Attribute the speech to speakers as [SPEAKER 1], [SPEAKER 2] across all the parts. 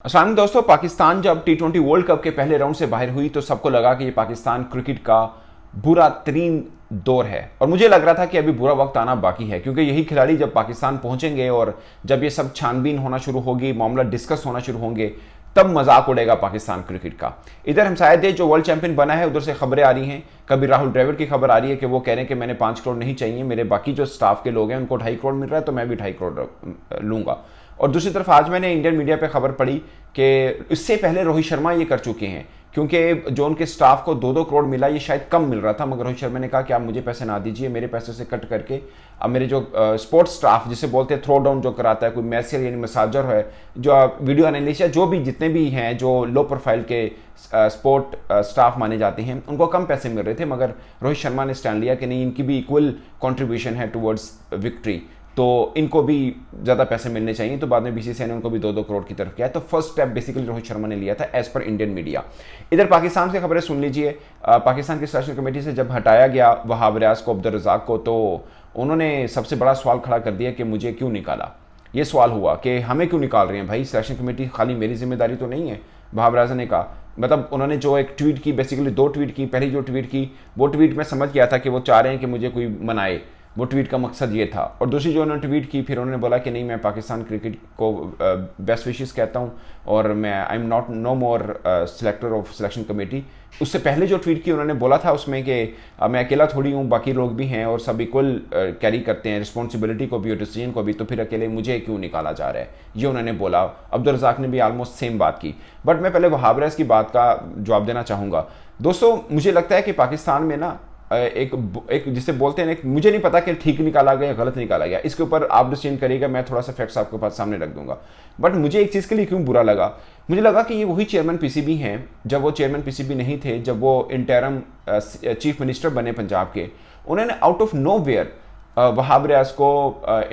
[SPEAKER 1] अस्सलाम दोस्तों, पाकिस्तान जब टी20 वर्ल्ड कप के पहले राउंड से बाहर हुई तो सबको लगा कि ये पाकिस्तान क्रिकेट का बुरा तरीन दौर है। और मुझे लग रहा था कि अभी बुरा वक्त आना बाकी है, क्योंकि यही खिलाड़ी जब पाकिस्तान पहुंचेंगे और जब ये सब छानबीन होना शुरू होगी, मामला डिस्कस होना शुरू होंगे, तब मजाक उड़ेगा पाकिस्तान क्रिकेट का। इधर हम शायद जो वर्ल्ड चैंपियन बना है उधर से खबरें आ रही हैं। कभी राहुल ड्राविड की खबर आ रही है कि वो कह रहे हैं कि मैंने 5 करोड़ नहीं चाहिए, मेरे बाकी जो स्टाफ के लोग हैं उनको 2.5 करोड़ मिल रहा है तो मैं भी 2.5 करोड़ लूंगा। और दूसरी तरफ आज मैंने इंडियन मीडिया पे खबर पढ़ी कि इससे पहले रोहित शर्मा ये कर चुके हैं, क्योंकि जो उनके स्टाफ को 2-2 करोड़ मिला ये शायद कम मिल रहा था, मगर रोहित शर्मा ने कहा कि आप मुझे पैसे ना दीजिए, मेरे पैसे से कट करके अब मेरे जो स्पोर्ट्स स्टाफ जिसे बोलते हैं थ्रो डाउन जो कराता है, कोई मैसेज यानी मसाजर है, जो वीडियो एनालिस्ट या जो भी जितने भी हैं जो लो प्रोफाइल के स्पोर्ट स्टाफ माने जाते हैं, उनको कम पैसे मिल रहे थे। मगर रोहित शर्मा ने स्टैंड लिया कि नहीं, इनकी भी इक्वल कॉन्ट्रीब्यूशन है टुवर्ड्स विक्ट्री, तो इनको भी ज़्यादा पैसे मिलने चाहिए। तो बाद में बीसीसीआई ने उनको भी 2-2 करोड़ की तरफ किया। तो first step basically Rohit Sharma ने लिया था एज पर इंडियन मीडिया। इधर पाकिस्तान से खबरें सुन लीजिए। पाकिस्तान की सिलेक्शन कमेटी से जब हटाया गया वहाब रियाज को, अब्दुल रज़ाक को, तो उन्होंने सबसे बड़ा सवाल खड़ा कर दिया कि मुझे क्यों निकाला। ये सवाल हुआ कि हमें क्यों निकाल रहे हैं भाई, सिलेक्शन कमेटी खाली मेरी जिम्मेदारी तो नहीं है। वहाब रियाज ने कहा, मतलब उन्होंने जो एक ट्वीट की, बेसिकली 2 ट्वीट की। पहली जो ट्वीट की वो ट्वीट में समझ गया था कि वो चाह रहे हैं कि मुझे कोई मनाए, वो ट्वीट का मकसद ये था। और दूसरी जो उन्होंने ट्वीट की, फिर उन्होंने बोला कि नहीं, मैं पाकिस्तान क्रिकेट को बेस्ट विशेस कहता हूँ और मैं I am not know more selector of selection committee. उससे पहले जो ट्वीट की उन्होंने बोला था उसमें कि मैं अकेला थोड़ी हूँ, बाकी लोग भी हैं और सब इक्वल कैरी करते हैं रिस्पॉन्सिबिलिटी को भी और डिसीजन को भी, तो फिर अकेले मुझे क्यों निकाला जा रहा है, ये उन्होंने बोला। अब्दुल रज़ाक ने भी आलमोस्ट सेम बात की। बट मैं पहले वहाब रियाज की बात का जवाब देना चाहूँगा। दोस्तों, मुझे लगता है कि पाकिस्तान में ना एक जिसे बोलते हैं, मुझे नहीं पता कि ठीक निकाला गया या गलत निकाला गया, इसके ऊपर आप डिसीजन करिएगा, मैं थोड़ा सा फैक्ट्स आपके पास सामने रख दूंगा। बट मुझे एक चीज़ के लिए क्यों बुरा लगा, मुझे लगा कि ये वही चेयरमैन पीसीबी हैं जब वो चेयरमैन पीसीबी नहीं थे, जब वो इंटरम चीफ मिनिस्टर बने पंजाब के, उन्होंने out of nowhere Wahab Riaz को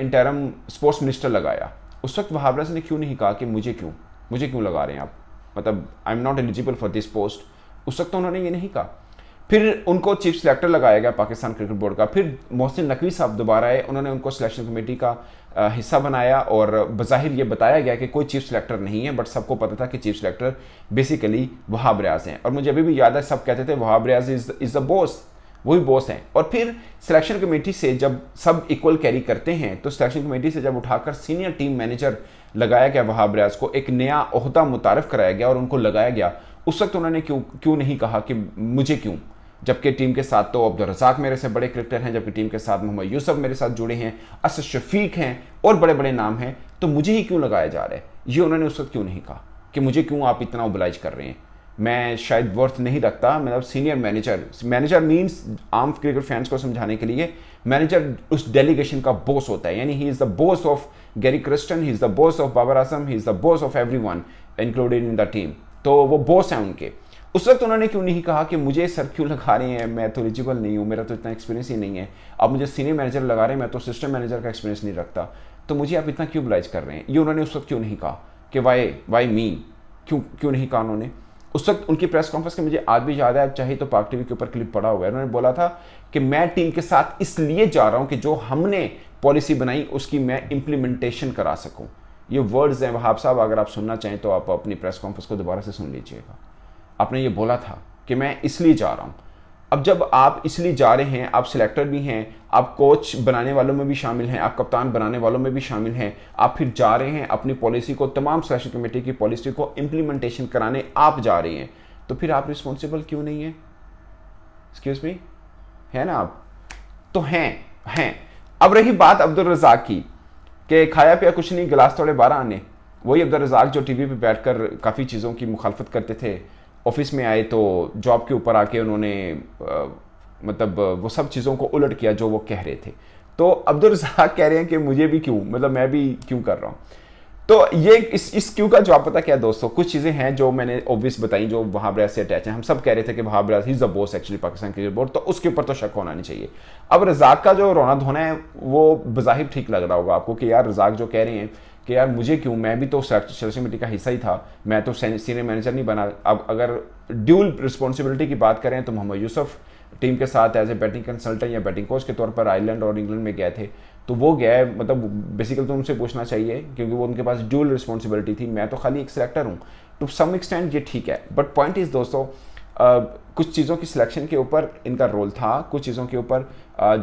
[SPEAKER 1] इंटरम स्पोर्ट्स मिनिस्टर लगाया। उस वक्त वहाब रियाज ने क्यों नहीं कहा कि मुझे क्यों लगा रहे हैं आप, मतलब I am not eligible for this post. उस वक्त तो उन्होंने ये नहीं कहा। फिर उनको चीफ सेलेक्टर लगाया गया पाकिस्तान क्रिकेट बोर्ड का। फिर मोहसिन नकवी साहब दोबारा आए, उन्होंने उनको सिलेक्शन कमेटी का हिस्सा बनाया और बज़ाहिर ये बताया गया कि कोई चीफ सेलेक्टर नहीं है, बट सबको पता था कि chief selector basically Wahab Riaz हैं। और मुझे अभी भी याद है, सब कहते थे Wahab Riaz is the boss, वही बॉस हैं। और फिर सिलेक्शन कमेटी से जब सब इक्वल कैरी करते हैं, तो सिलेक्शन कमेटी से जब उठाकर सीनियर टीम मैनेजर लगाया गया वहाब रियाज को, एक नया ओहदा मुतारफ़ कराया गया और उनको लगाया गया, उस वक्त उन्होंने क्यों नहीं कहा कि मुझे क्यों, जबकि टीम के साथ तो अब्दुल रज़ाक मेरे से बड़े क्रिकेटर हैं, जबकि टीम के साथ मोहम्मद यूसुफ मेरे साथ जुड़े हैं, असद शफीक हैं और बड़े बड़े नाम हैं, तो मुझे ही क्यों लगाया जा रहा है। ये उन्होंने उस वक्त क्यों नहीं कहा कि मुझे क्यों आप इतना ओबलाइज कर रहे हैं, मैं शायद वर्थ नहीं रखता। मतलब सीनियर मैनेजर मीन्स आम क्रिकेट फैंस को समझाने के लिए, मैनेजर उस डेलीगेशन का बॉस होता है, यानी he is the boss of Gary Kirsten, he is the boss of Babar Azam, he is the boss of everyone included in the team. तो वो बॉस हैं उनके। उस वक्त उन्होंने क्यों नहीं कहा कि मुझे सर क्यों लगा रहे हैं, मैं तो एलिजिबल नहीं हूँ, मेरा तो इतना एक्सपीरियंस ही नहीं है, आप मुझे सीनियर मैनेजर लगा रहे हैं, मैं तो सिस्टम मैनेजर का एक्सपीरियंस नहीं रखता, तो मुझे आप इतना क्यों ओबलाइज कर रहे हैं। ये उन्होंने उस वक्त क्यों नहीं कहा कि वाई मी, क्यों नहीं कहा उन्होंने। उस वक्त उनकी प्रेस कॉन्फ्रेंस के मुझे आज भी याद है, चाहे तो पाक टीवी के ऊपर क्लिप पड़ा हुआ है, उन्होंने बोला था कि मैं टीम के साथ इसलिए जा रहा हूँ कि जो हमने पॉलिसी बनाई उसकी मैं इंप्लीमेंटेशन करा सकूँ। ये वर्ड्स हैं वहाब साहब, अगर आप सुनना चाहें तो आप अपनी प्रेस कॉन्फ्रेंस को दोबारा से सुन लीजिएगा। आपने ये बोला था कि मैं इसलिए जा रहा हूँ। अब जब आप इसलिए जा रहे हैं, आप सिलेक्टर भी हैं, आप कोच बनाने वालों में भी शामिल हैं, आप कप्तान बनाने वालों में भी शामिल हैं, आप फिर जा रहे हैं अपनी पॉलिसी को, तमाम सिलेक्शन कमेटी की पॉलिसी को इम्प्लीमेंटेशन कराने आप जा रहे हैं, तो फिर आप रिस्पॉन्सिबल क्यों नहीं है। एक्सक्यूज मी, है ना आप, तो हैं। अब रही बात अब्दुल रज़ाक की कि खाया पिया कुछ नहीं, गिलास तोड़े 12 आने। वही अब्दुल रज़ाक जो टीवी पे बैठकर काफ़ी चीज़ों की मुखालफत करते थे, ऑफिस में आए तो जॉब के ऊपर आके उन्होंने मतलब वो सब चीज़ों को उलट किया जो वो कह रहे थे। तो अब्दुल रज़ाक कह रहे हैं कि मुझे भी क्यों, मतलब मैं भी क्यों कर रहा हूँ। तो ये इस क्यों का जवाब पता क्या है दोस्तों, कुछ चीज़ें हैं जो मैंने ऑब्वियस बताई जो वहाब रियाज से अटैच हैं। हम सब कह रहे थे कि Wahab Riaz he is the boss actually Pakistan cricket board, तो उसके ऊपर तो शक होना नहीं चाहिए। अब रज़ाक का जो रोना धोना है वो बज़ाहिर ठीक लग रहा होगा आपको कि यार रज़ाक जो कह रहे हैं कि यार मुझे क्यों, मैं भी तो सिलेक्शन कमेटी का हिस्सा ही था, मैं तो सीनियर मैनेजर नहीं बना। अब अगर ड्यूल रिस्पॉन्सिबिलिटी की बात करें तो मोहम्मद यूसुफ टीम के साथ एज ए बैटिंग कंसल्टेंट या बैटिंग कोच के तौर पर आयरलैंड और इंग्लैंड में गए थे, तो वो गया है, मतलब बेसिकली तो उनसे पूछना चाहिए क्योंकि वो उनके पास ड्यूल रिस्पॉन्सिबिलिटी थी, मैं तो खाली एक सिलेक्टर हूँ। टू सम एक्सटेंट ये ठीक है, बट पॉइंट इज दोस्तों कुछ चीज़ों की सिलेक्शन के ऊपर इनका रोल था, कुछ चीज़ों के ऊपर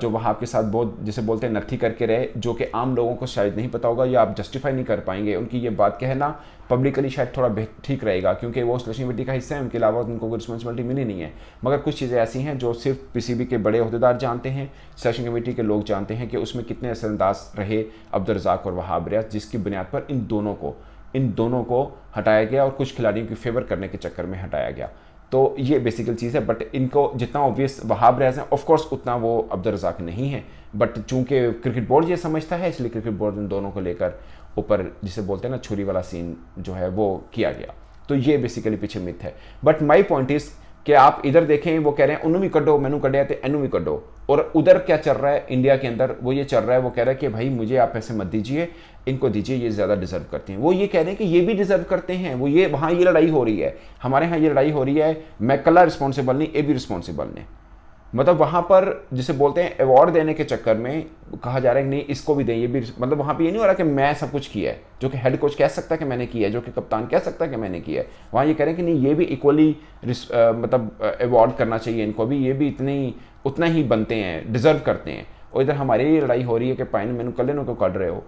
[SPEAKER 1] जो वहाँ आपके साथ बहुत जिसे बोलते हैं नत्थी करके रहे, जो कि आम लोगों को शायद नहीं पता होगा या आप जस्टिफाई नहीं कर पाएंगे। उनकी ये बात कहना पब्लिकली शायद थोड़ा ठीक रहेगा क्योंकि वो सिलेक्शन कमेटी का हिस्सा है, उनके अलावा उनको कोई रिस्पॉन्सिबिलिटी मिली नहीं है। मगर कुछ चीज़ें ऐसी हैं जो सिर्फ पीसीबी के बड़े अहदेदार जानते हैं, सिलेक्शन कमेटी के लोग जानते हैं कि उसमें कितने असरअंदाज रहे अब्दुल रज़ाक और वहाब रियाज, जिसकी बुनियाद पर इन दोनों को हटाया गया और कुछ खिलाड़ियों की फेवर करने के चक्कर में हटाया गया। तो ये बेसिकल चीज़ है, बट इनको जितना ऑब्वियस वहाब रियाज हैं ऑफ कोर्स उतना वो अब्दुल रज़ाक नहीं है, बट चूंकि क्रिकेट बोर्ड ये समझता है इसलिए क्रिकेट बोर्ड इन दोनों को लेकर ऊपर जिसे बोलते हैं ना छुरी वाला सीन जो है वो किया गया। तो ये बेसिकली पीछे मिथ है। बट माई पॉइंट इज कि आप इधर देखें वो कह रहे हैं उन्हों भी कड्डो मैनू कड्डिया तो एनू भी कड्डो, और उधर क्या चल रहा है इंडिया के अंदर वो ये चल रहा है, वो कह रहा है कि भाई मुझे आप पैसे मत दीजिए, इनको दीजिए, ये ज़्यादा डिजर्व करते हैं। वो ये कह रहे हैं कि ये भी डिजर्व करते हैं, वो ये वहाँ ये लड़ाई हो रही है, हमारे यहाँ ये लड़ाई हो रही है, मैं कला रिस्पॉन्सिबल नहीं, ये भी रिस्पॉन्सिबल नहीं। मतलब वहाँ पर जिसे बोलते हैं अवार्ड देने के चक्कर में कहा जा रहा है कि नहीं इसको भी दें, ये भी, मतलब वहाँ पे ये नहीं हो रहा कि मैं सब कुछ किया है, जो कि हेड कोच कह सकता है कि मैंने किया है, जो कि कप्तान कह सकता है कि मैंने किया है। वहाँ ये कह रहे हैं कि नहीं ये भी इक्वली मतलब अवार्ड करना चाहिए इनको भी, ये भी उतना ही बनते हैं, डिजर्व करते हैं। और इधर हमारी ये लड़ाई हो रही है कि पाइन मैंने कल्ले को कर रहे हो,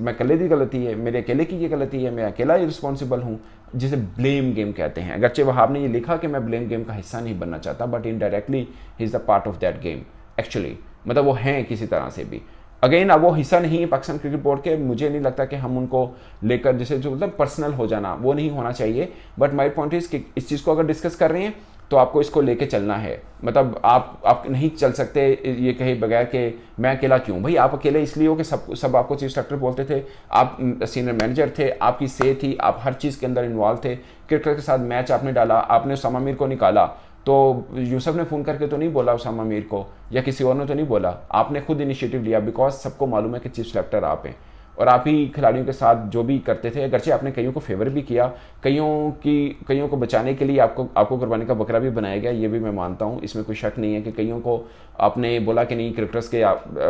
[SPEAKER 1] मैं अकेले की गलती है, मेरे अकेले की ये गलती है, मैं अकेला ही रिस्पॉन्सिबल हूँ, जिसे ब्लेम गेम कहते हैं। अगरचे वहाब ने ये लिखा कि मैं ब्लेम गेम का हिस्सा नहीं बनना चाहता, but indirectly he is the part of that game actually, मतलब वो हैं किसी तरह से भी। अगेन अब वो हिस्सा नहीं है पाकिस्तान क्रिकेट बोर्ड के, मुझे नहीं लगता कि हम उनको लेकर जैसे जो मतलब पर्सनल हो जाना वो नहीं होना चाहिए। बट माई पॉइंट इज कि इस चीज़ को अगर डिस्कस कर रहे हैं तो आपको इसको लेके चलना है, मतलब आप नहीं चल सकते ये कहे बगैर कि मैं अकेला क्यों। भाई आप अकेले इसलिए हो कि सब आपको चीफ सेलेक्टर बोलते थे, आप सीनियर मैनेजर थे, आपकी से थी, आप हर चीज़ के अंदर इन्वॉल्व थे, क्रिकेट के साथ मैच आपने डाला, आपने उसामा मीर को निकाला, तो यूसुफ ने फ़ोन करके तो नहीं बोला उसामा मीर को, या किसी और ने तो नहीं बोला, आपने खुद इनिशिएटिव लिया, बिकॉज सबको मालूम है कि चीफ सेलेक्टर आप हैं और आप ही खिलाड़ियों के साथ जो भी करते थे। अगरचे आपने कईयों को फेवर भी किया, कईयों को बचाने के लिए आपको कुर्बानी का बकरा भी बनाया गया, ये भी मैं मानता हूँ, इसमें कोई शक नहीं है कि कईयों को आपने बोला कि नहीं क्रिकेटर्स के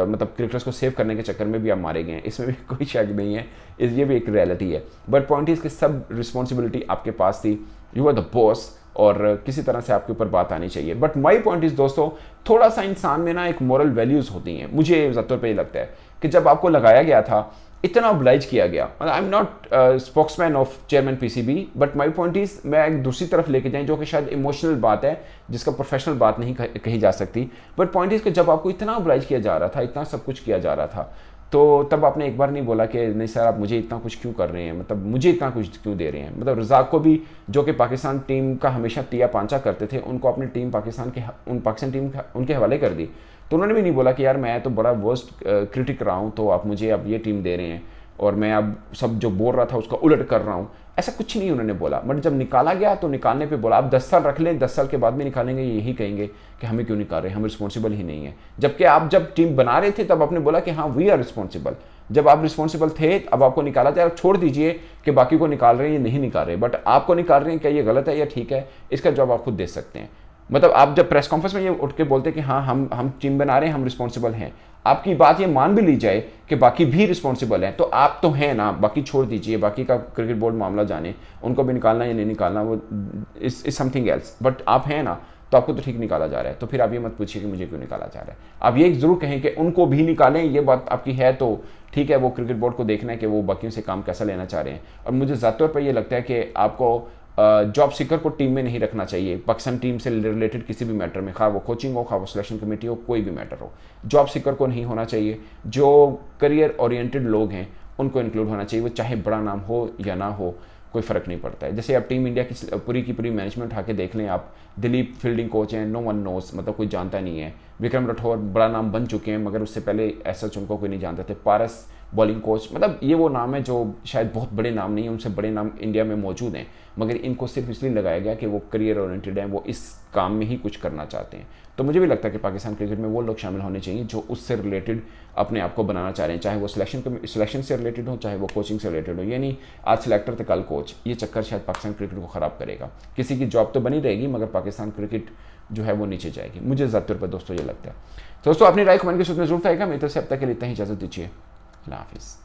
[SPEAKER 1] मतलब क्रिकेटर्स को सेव करने के चक्कर में भी आप मारे गए हैं, इसमें भी कोई शक नहीं है, ये भी एक रियलिटी है। बट पॉइंट इज कि सब रिस्पॉन्सिबिलिटी आपके पास थी, यू आर द बॉस, और किसी तरह से आपके ऊपर बात आनी चाहिए। बट माई पॉइंट इज दोस्तों, थोड़ा सा इंसान में ना एक मॉरल वैल्यूज़ होती हैं, मुझे ज़्यादातर पे ये लगता है कि जब आपको लगाया गया था, इतना ऑब्लाइज किया गया, I am not spokesman of chairman PCB, but my point is मैं एक दूसरी तरफ लेके जाएं जो कि शायद इमोशनल बात है, जिसका प्रोफेशनल बात नहीं कही जा सकती। बट पॉइंट इज कि जब आपको इतना ऑब्लाइज किया जा रहा था, इतना सब कुछ किया जा रहा था, तो तब आपने एक बार नहीं बोला कि नहीं सर आप मुझे इतना कुछ क्यों कर रहे हैं, मतलब मुझे इतना कुछ क्यों दे रहे हैं। मतलब रज़ाक को भी, जो कि पाकिस्तान टीम का हमेशा तिया पांचा करते थे, उनको अपनी टीम पाकिस्तान टीम उनके हवाले कर दी, तो उन्होंने भी नहीं बोला कि यार मैं तो बड़ा वर्स्ट क्रिटिक रहा हूँ, तो आप मुझे अब ये टीम दे रहे हैं और मैं अब सब जो बोल रहा था उसका उलट कर रहा हूँ, ऐसा कुछ नहीं उन्होंने बोला। बट जब निकाला गया तो निकालने पे बोला आप 10 साल रख लें, 10 साल के बाद भी निकालेंगे, यही कहेंगे कि हमें क्यों निकाल रहे हैं, हम रिस्पॉन्सिबल ही नहीं है। जबकि आप जब टीम बना रहे थे तब आपने बोला कि हाँ वी आर रिस्पॉन्सिबल, जब आप रिस्पॉन्सिबल थे अब आपको निकाला जाए, आप छोड़ दीजिए कि बाकी को निकाल रहे हैं या नहीं निकाल रहे, बट आपको निकाल रहे हैं, क्या ये गलत है या ठीक है, इसका जवाब आप खुद दे सकते हैं। मतलब आप जब प्रेस कॉन्फ्रेंस में ये उठ के बोलते कि हाँ हम टीम बना रहे हैं, हम रिस्पॉन्सिबल हैं, आपकी बात ये मान भी ली जाए कि बाकी भी रिस्पॉन्सिबल हैं, तो आप तो हैं ना, बाकी छोड़ दीजिए, बाकी का क्रिकेट बोर्ड मामला जाने, उनको भी निकालना या नहीं निकालना वो इज समथिंग एल्स, बट आप हैं ना, तो आपको तो ठीक निकाला जा रहा है। तो फिर आप ये मत पूछिए कि मुझे क्यों निकाला जा रहा है, आप ये जरूर कहें कि उनको भी निकालें, ये बात आपकी है तो ठीक है, वो क्रिकेट बोर्ड को देखना है कि वो बाकियों से काम कैसा लेना चाह रहे हैं। और मुझे ज़्यादातर पर यह लगता है कि आपको जॉब सीकर को टीम में नहीं रखना चाहिए, पाकिस्तान टीम से रिलेटेड किसी भी मैटर में, खा वो कोचिंग हो, खा वो सिलेक्शन कमेटी हो, कोई भी मैटर हो, जॉब सीकर को नहीं होना चाहिए। जो करियर ओरिएंटेड लोग हैं उनको इंक्लूड होना चाहिए, वो चाहे बड़ा नाम हो या ना हो, कोई फ़र्क नहीं पड़ता है। जैसे आप टीम इंडिया की पूरी मैनेजमेंट उठा के देख लें, आप दिलीप फील्डिंग कोच हैं, नो वन नोस, मतलब कोई जानता नहीं है। विक्रम राठौर बड़ा नाम बन चुके हैं मगर उससे पहले ऐसा उनको कोई नहीं जानते थे। पारस बॉलिंग कोच, मतलब ये वो नाम है जो शायद बहुत बड़े नाम नहीं है, उनसे बड़े नाम इंडिया में मौजूद हैं, मगर इनको सिर्फ इसलिए लगाया गया कि वो करियर ओरिएंटेड हैं, वो इस काम में ही कुछ करना चाहते हैं। तो मुझे भी लगता है कि पाकिस्तान क्रिकेट में वो लोग शामिल होने चाहिए जो उससे रिलेटेड अपने आप को बनाना चाह रहे हैं, चाहे वो सिलेक्शन से रिलेटेड हो, चाहे वो कोचिंग से रिलेटेड हो। ये नहीं आज सिलेक्टर तो कल कोच, ये चक्कर शायद पाकिस्तान क्रिकेट को ख़राब करेगा। किसी की जॉब तो बनी रहेगी मगर पाकिस्तान क्रिकेट जो है वो नीचे जाएगी, मुझे ज़्यादातर पर दोस्तों ये लगता है। दोस्तों अपनी राय कमेंट के सूत्र में जरूर आएगा। मेरी तरफ से अब तक के लिए इतना ही, इजाजत दीजिए। अल्लाह हाफिज़।